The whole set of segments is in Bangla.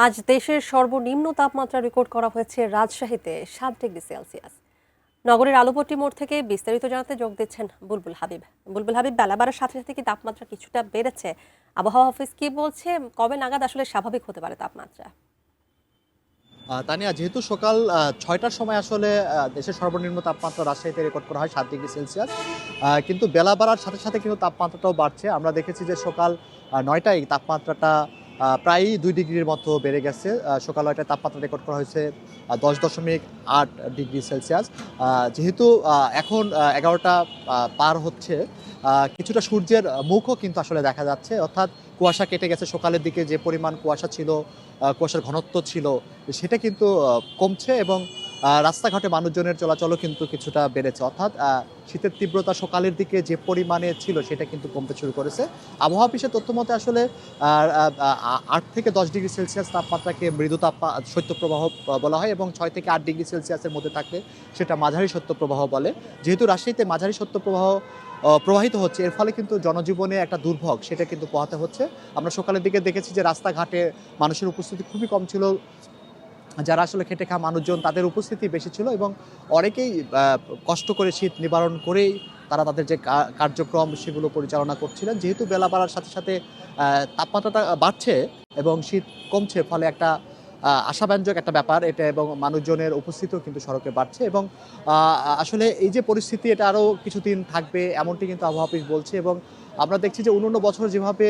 আজ দেশের সর্বনিম্ন তাপমাত্রা রেকর্ড করা হয়েছে রাজশাহীতে 7 ডিগ্রি সেলসিয়াস। নগরের আলুপট্টি মোড় থেকে বিস্তারিত জানাতে যোগ দিচ্ছেন বুলবুল হাবিব। বুলবুল হাবিব, বেলা বাড়ার সাথে সাথে কি তাপমাত্রা কিছুটা বেড়েছে? আবহাওয়া অফিস কি বলছে? কবে নাগাদ আসলে স্বাভাবিক হতে পারে তাপমাত্রা? তানিয়া, যেহেতু সকাল ৬টার সময় আসলে দেশের সর্বনিম্ন তাপমাত্রা রাজশাহীতে রেকর্ড করা হয় 7 ডিগ্রি সেলসিয়াস। কিন্তু বেলা বাড়ার সাথে সাথে কিন্তু তাপমাত্রাটাও বাড়ছে। আমরা দেখেছি যে সকাল ৯টায় তাপমাত্রাটা প্রায়ই ২ ডিগ্রির মতো বেড়ে গেছে। সকাল ৯টায় তাপমাত্রা রেকর্ড করা হয়েছে ১০.৮ ডিগ্রি সেলসিয়াস। যেহেতু এখন ১১টা পার হচ্ছে, কিছুটা সূর্যের মুখও কিন্তু আসলে দেখা যাচ্ছে, অর্থাৎ কুয়াশা কেটে গেছে। সকালের দিকে যে পরিমাণ কুয়াশা ছিল, কুয়াশার ঘনত্ব ছিল, সেটা কিন্তু কমছে এবং রাস্তাঘাটে মানুষজনের চলাচলও কিন্তু কিছুটা বেড়েছে। অর্থাৎ শীতের তীব্রতা সকালের দিকে যে পরিমাণে ছিল সেটা কিন্তু কমতে শুরু করেছে। আবহাওয়া অফিসের তথ্য মতে আসলে ৮ থেকে ১০ ডিগ্রি সেলসিয়াস তাপমাত্রাকে মৃদু শৈত্যপ্রবাহ বলা হয় এবং ৬ থেকে ৮ ডিগ্রি সেলসিয়াসের মধ্যে থাকলে সেটা মাঝারি শৈত্যপ্রবাহ বলে। যেহেতু রাজশাহীতে মাঝারি শৈত্যপ্রবাহ প্রবাহিত হচ্ছে, এর ফলে কিন্তু জনজীবনে একটা দুর্ভোগ সেটা কিন্তু পোহাতে হচ্ছে। আমরা সকালের দিকে দেখেছি যে রাস্তাঘাটে মানুষের উপস্থিতি খুবই কম ছিল। যারা আসলে খেটে খাওয়া মানুষজন, তাদের উপস্থিতি বেশি ছিল এবং অনেকেই কষ্ট করে শীত নিবারণ করেই তারা তাদের যে কার্যক্রম সেগুলো পরিচালনা করছিলেন। যেহেতু বেলা বাড়ার সাথে সাথে তাপমাত্রাটা বাড়ছে এবং শীত কমছে, ফলে একটা আশাব্যঞ্জক একটা ব্যাপার এটা, এবং মানুষজনের উপস্থিতিও কিন্তু সড়কে বাড়ছে এবং আসলে এই যে পরিস্থিতি এটা আরও কিছুদিন থাকবে এমনটি কিন্তু আবহাওয়া অফিস বলছে। এবং আমরা দেখছি যে অন্যান্য বছর যেভাবে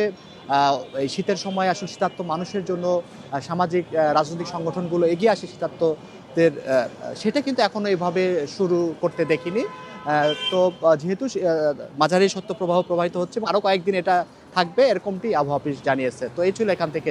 এই শীতের সময় আসলে শীতার্ত মানুষের জন্য সামাজিক রাজনৈতিক সংগঠনগুলো এগিয়ে আসে শীতার্তদের, সেটা কিন্তু এখনো এভাবে শুরু করতে দেখিনি। তো যেহেতু মাঝারি শৈত্যপ্রবাহ প্রবাহিত হচ্ছে, আরও কয়েকদিন এটা থাকবে এরকমটি আবহাওয়া অফিস জানিয়েছে। তো এই ছিল এখান থেকে।